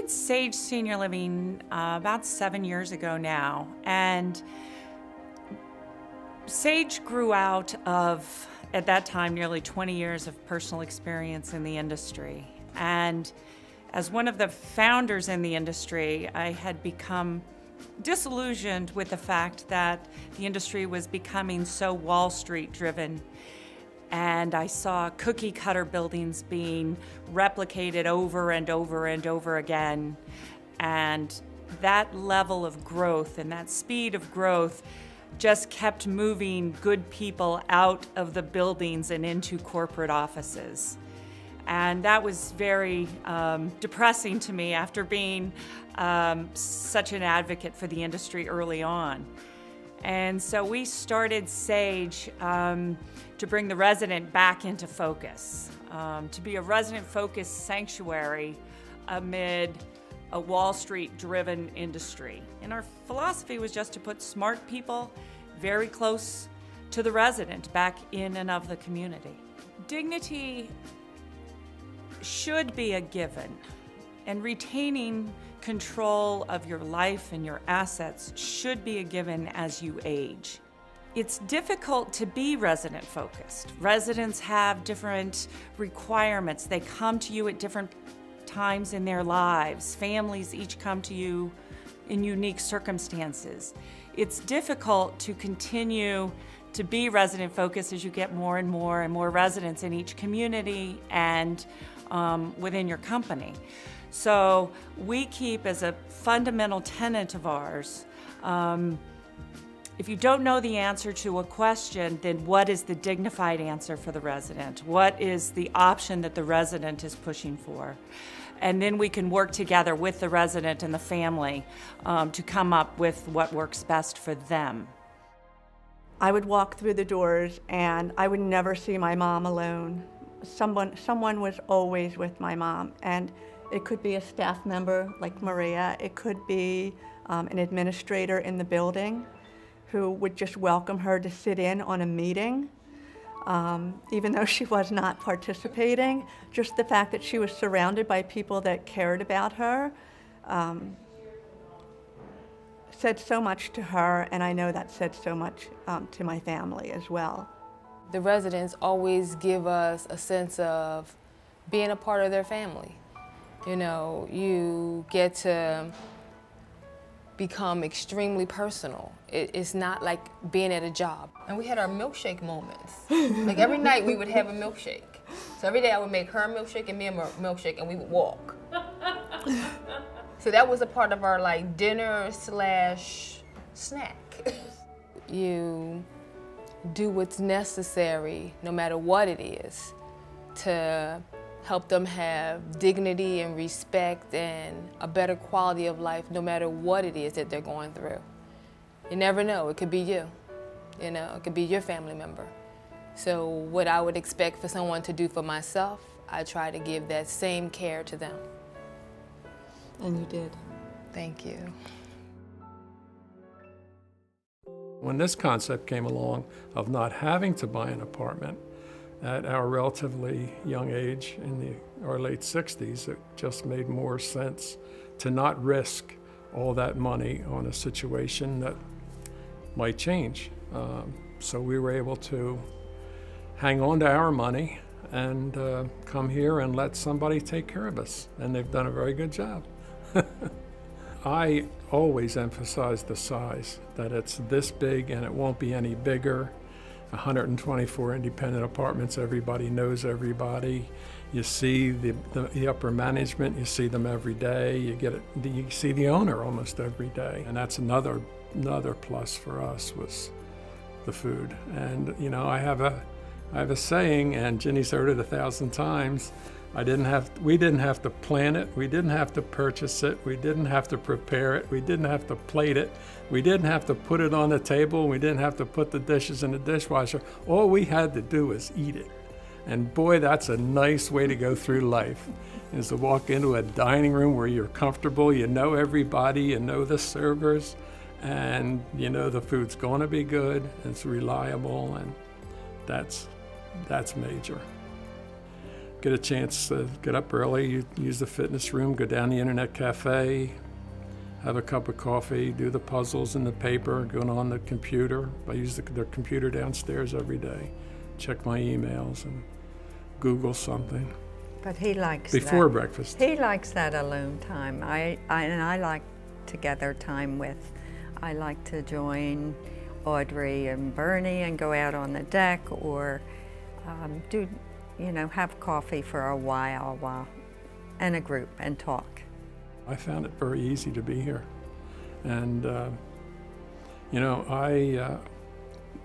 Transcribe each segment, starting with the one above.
started Sage Senior Living about 7 years ago now, and Sage grew out of, at that time, nearly 20 years of personal experience in the industry. And as one of the founders in the industry, I had become disillusioned with the fact that the industry was becoming so Wall Street driven. And I saw cookie cutter buildings being replicated over and over and over again. And that level of growth and that speed of growth just kept moving good people out of the buildings and into corporate offices. And that was very depressing to me after being such an advocate for the industry early on. And so we started Sage to bring the resident back into focus, to be a resident-focused sanctuary amid a Wall Street-driven industry. And our philosophy was just to put smart people very close to the resident, back in and of the community. Dignity should be a given, and retaining control of your life and your assets should be a given as you age. It's difficult to be resident-focused. Residents have different requirements. They come to you at different times in their lives. Families each come to you in unique circumstances. It's difficult to continue to be resident-focused as you get more and more residents in each community and within your company. So we keep as a fundamental tenet of ours, if you don't know the answer to a question, then what is the dignified answer for the resident? What is the option that the resident is pushing for? And then we can work together with the resident and the family to come up with what works best for them. I would walk through the doors and I would never see my mom alone. Someone was always with my mom, and it could be a staff member like Maria. It could be an administrator in the building who would just welcome her to sit in on a meeting. Even though she was not participating, just the fact that she was surrounded by people that cared about her said so much to her, and I know that said so much to my family as well. The residents always give us a sense of being a part of their family. You know, you get to become extremely personal. It's not like being at a job. And we had our milkshake moments. Like every night we would have a milkshake. So every day I would make her a milkshake and me a milkshake, and we would walk. So that was a part of our like dinner slash snack. You do what's necessary, no matter what it is, to help them have dignity and respect and a better quality of life, no matter what it is that they're going through. You never know, it could be you. You know, it could be your family member. So what I would expect for someone to do for myself, I try to give that same care to them. And you did. Thank you. When this concept came along of not having to buy an apartment at our relatively young age in our late 60s, it just made more sense to not risk all that money on a situation that might change. So we were able to hang on to our money and come here and let somebody take care of us, and they've done a very good job. I always emphasize the size, that it's this big and it won't be any bigger. 124 independent apartments, everybody knows everybody. You see the upper management, you see them every day. You see the owner almost every day. And that's another plus for us was the food. And you know, I have a saying, and Ginny's heard it 1,000 times. We didn't have to plan it, we didn't have to purchase it, we didn't have to prepare it, we didn't have to plate it, we didn't have to put it on the table, we didn't have to put the dishes in the dishwasher. All we had to do was eat it. And boy, that's a nice way to go through life, is to walk into a dining room where you're comfortable, you know everybody, you know the servers, and you know the food's gonna be good, it's reliable, and that's major. get a chance to get up early, you use the fitness room, go down the internet cafe, have a cup of coffee, do the puzzles in the paper, go on the computer. I use the computer downstairs every day, check my emails and Google something. But he likes before that. breakfast. He likes that alone time. I like together time with. I like to join Audrey and Bernie and go out on the deck or have coffee for a while in a group and talk. I found it very easy to be here. And,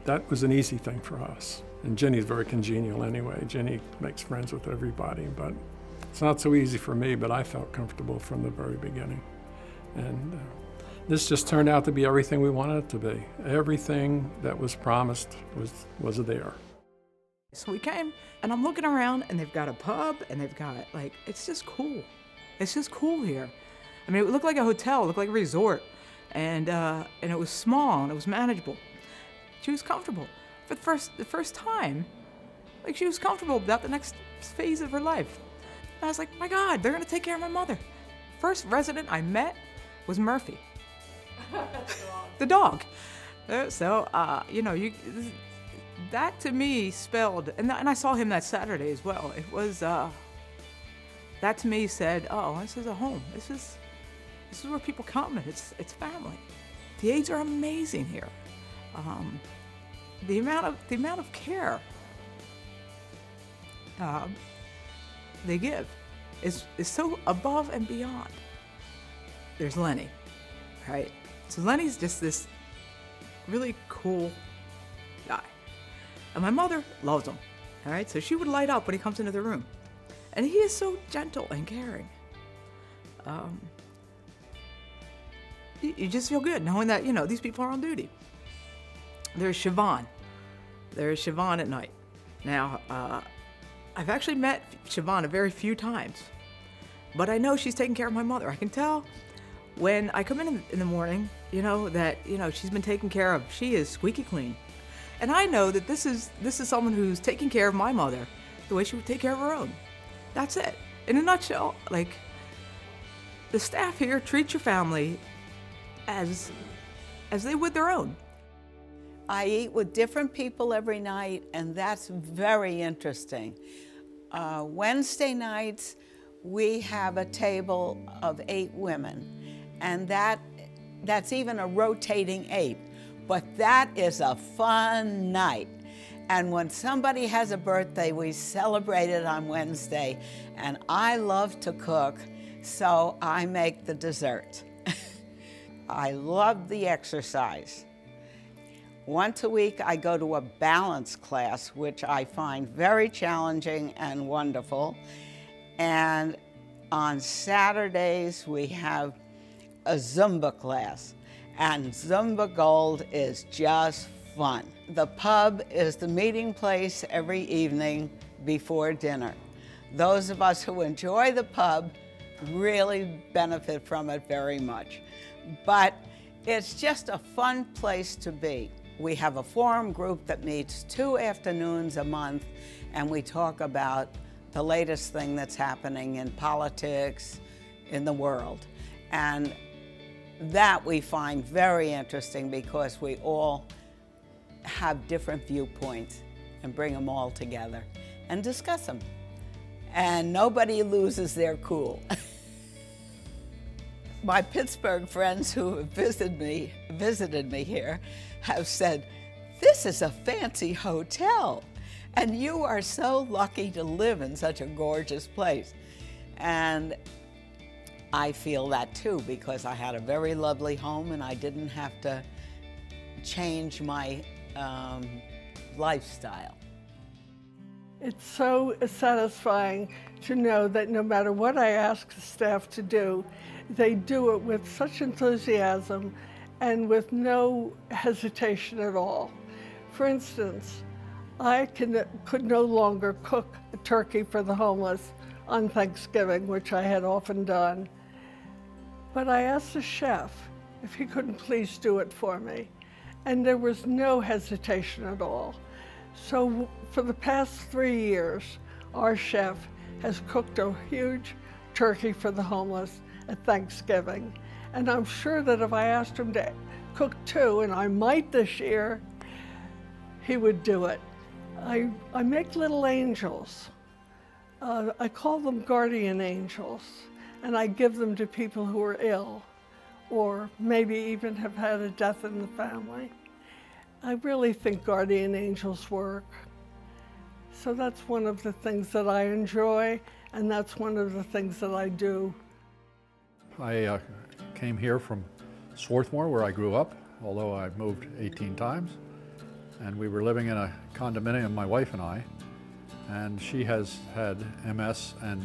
that was an easy thing for us. And Jenny's very congenial anyway. Jenny makes friends with everybody, but it's not so easy for me, but I felt comfortable from the very beginning. And this just turned out to be everything we wanted it to be. Everything that was promised was there. So we came, and I'm looking around, and they've got a pub, and they've got, it's just cool. It's just cool here. I mean, it looked like a hotel, it looked like a resort, and it was small, and it was manageable. She was comfortable. For the first time, she was comfortable about the next phase of her life. And I was like, my God, they're gonna take care of my mother. First resident I met was Murphy. The dog. That to me spelled, and I saw him that Saturday as well. It was, that to me said, oh, this is a home. This is where people come, and it's family. The aides are amazing here. The amount of care they give is so above and beyond. There's Lenny, right? So Lenny's just this really cool guy. And my mother loves him, all right? So she would light up when he comes into the room. And he is so gentle and caring. You just feel good knowing that, these people are on duty. There's Siobhan. There's Siobhan at night. Now, I've actually met Siobhan a very few times, but I know she's taking care of my mother. I can tell when I come in the morning, that, she's been taken care of. She is squeaky clean. And I know that this is someone who's taking care of my mother the way she would take care of her own. That's it. In a nutshell, the staff here treats your family as they would their own. I eat with different people every night, and that's very interesting. Wednesday nights, we have a table of 8 women, and that's even a rotating 8. But that is a fun night. And when somebody has a birthday, we celebrate it on Wednesday, and I love to cook, so I make the dessert. I love the exercise. Once a week, I go to a balance class, which I find very challenging and wonderful. And on Saturdays, we have a Zumba class. And Zumba Gold is just fun. The pub is the meeting place every evening before dinner. Those of us who enjoy the pub really benefit from it very much. But it's just a fun place to be. We have a forum group that meets 2 afternoons a month, and we talk about the latest thing that's happening in politics, in the world. And that we find very interesting because we all have different viewpoints and bring them all together and discuss them. And nobody loses their cool. My Pittsburgh friends who have visited me here have said, this is a fancy hotel, and you are so lucky to live in such a gorgeous place. And I feel that too, because I had a very lovely home and I didn't have to change my lifestyle. It's so satisfying to know that no matter what I ask the staff to do, they do it with such enthusiasm and with no hesitation at all. For instance, I could no longer cook a turkey for the homeless on Thanksgiving, which I had often done. But I asked the chef if he couldn't please do it for me, and there was no hesitation at all. So for the past 3 years, our chef has cooked a huge turkey for the homeless at Thanksgiving. And I'm sure that if I asked him to cook 2, and I might this year, he would do it. I make little angels. I call them guardian angels, and I give them to people who are ill or maybe even have had a death in the family. I really think guardian angels work. So that's one of the things that I enjoy, and that's one of the things that I do. I came here from Swarthmore, where I grew up, although I moved 18 times. And we were living in a condominium, my wife and I, and she has had MS and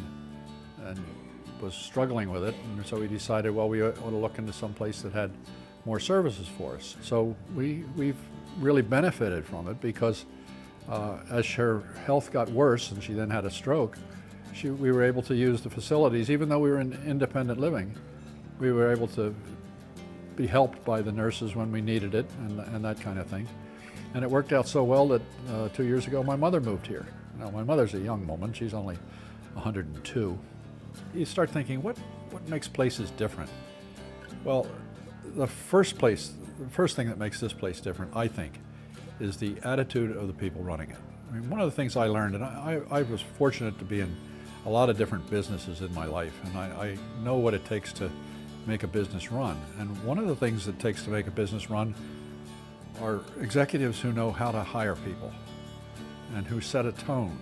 was struggling with it. And so we decided, well, we ought to look into some place that had more services for us. So we've really benefited from it because as her health got worse and she then had a stroke, we were able to use the facilities. Even though we were in independent living, we were able to be helped by the nurses when we needed it and that kind of thing. And it worked out so well that 2 years ago my mother moved here. Now, my mother's a young woman, she's only 102. You start thinking, what makes places different? Well, the first thing that makes this place different, I think, is the attitude of the people running it. I mean, one of the things I learned, and I was fortunate to be in a lot of different businesses in my life, and I know what it takes to make a business run. And one of the things it takes to make a business run are executives who know how to hire people and who set a tone.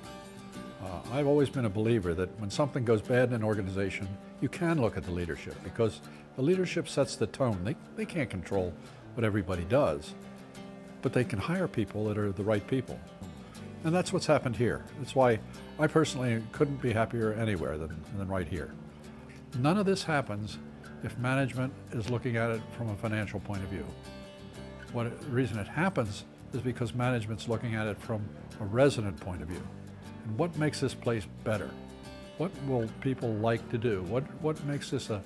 I've always been a believer that when something goes bad in an organization, you can look at the leadership, because the leadership sets the tone. They can't control what everybody does, but they can hire people that are the right people. And that's what's happened here. That's why I personally couldn't be happier anywhere than right here. None of this happens if management is looking at it from a financial point of view. The reason it happens is because management's looking at it from a resident point of view. And what makes this place better? What will people like to do? What makes this a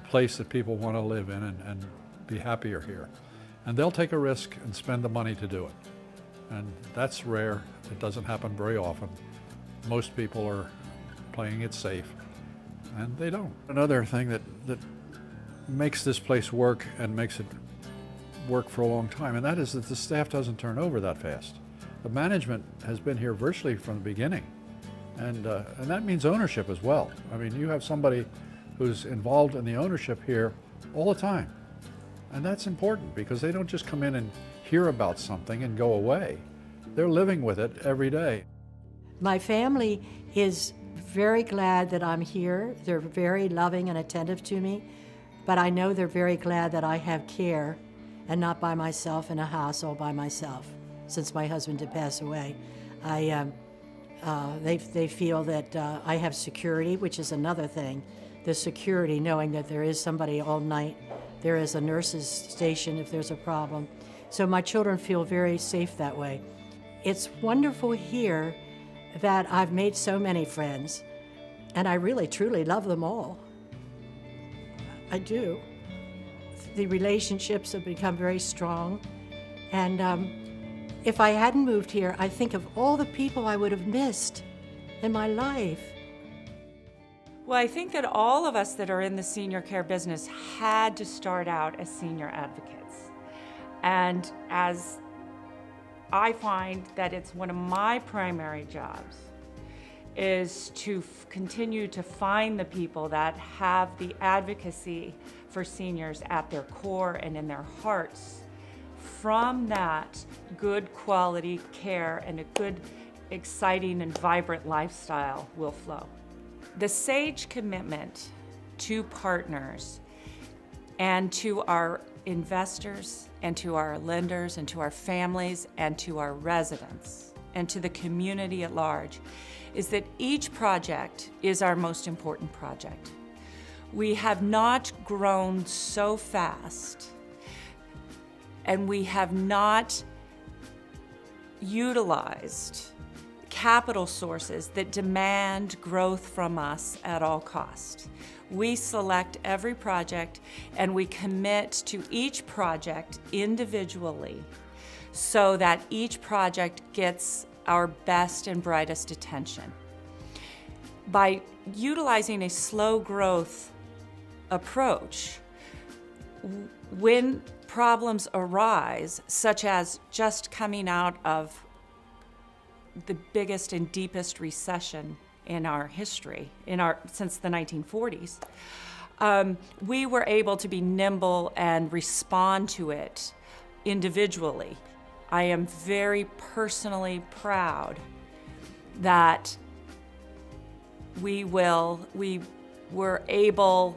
place that people want to live in and be happier here? And they'll take a risk and spend the money to do it. And that's rare. It doesn't happen very often. Most people are playing it safe, and they don't. Another thing that makes this place work and makes it work for a long time, and that is that the staff doesn't turn over that fast. The management has been here virtually from the beginning, and that means ownership as well. I mean, you have somebody who's involved in the ownership here all the time, and that's important because they don't just come in and hear about something and go away. They're living with it every day. My family is very glad that I'm here. They're very loving and attentive to me, but I know they're very glad that I have care and not by myself in a house all by myself. Since my husband did pass away, they feel that I have security, which is another thing. The security, knowing that there is somebody all night. There is a nurse's station if there's a problem. So my children feel very safe that way. It's wonderful here that I've made so many friends, and I really, truly love them all. I do. The relationships have become very strong, and if I hadn't moved here, I think of all the people I would have missed in my life. Well, I think that all of us that are in the senior care business had to start out as senior advocates. And as I find that it's one of my primary jobs is to continue to find the people that have the advocacy for seniors at their core and in their hearts. From that, good quality care and a good, exciting and vibrant lifestyle will flow. The SAGE commitment to partners and to our investors and to our lenders and to our families and to our residents and to the community at large is that each project is our most important project. We have not grown so fast and we have not utilized capital sources that demand growth from us at all costs. We select every project and we commit to each project individually so that each project gets our best and brightest attention. by utilizing a slow growth approach, when problems arise, such as just coming out of the biggest and deepest recession in our history, since the 1940s, we were able to be nimble and respond to it individually. I am very personally proud that we were able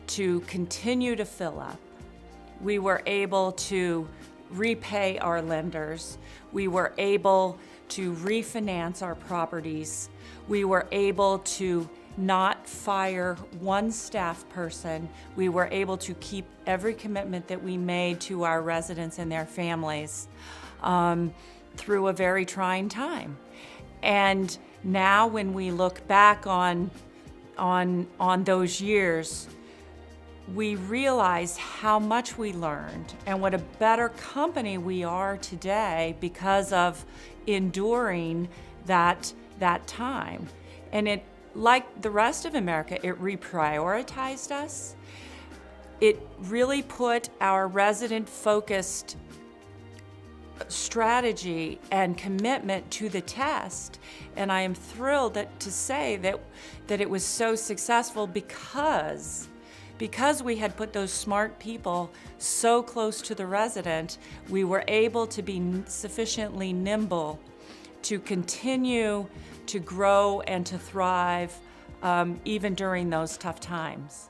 to continue to fill up. We were able to repay our lenders. We were able to refinance our properties. We were able to not fire one staff person. We were able to keep every commitment that we made to our residents and their families through a very trying time. And now when we look back on those years, we realize how much we learned and what a better company we are today because of enduring that time. And it, like the rest of America, it reprioritized us. It really put our resident-focused strategy and commitment to the test. And I am thrilled to say that it was so successful because we had put those smart people so close to the resident. We were able to be sufficiently nimble to continue to grow and to thrive even during those tough times.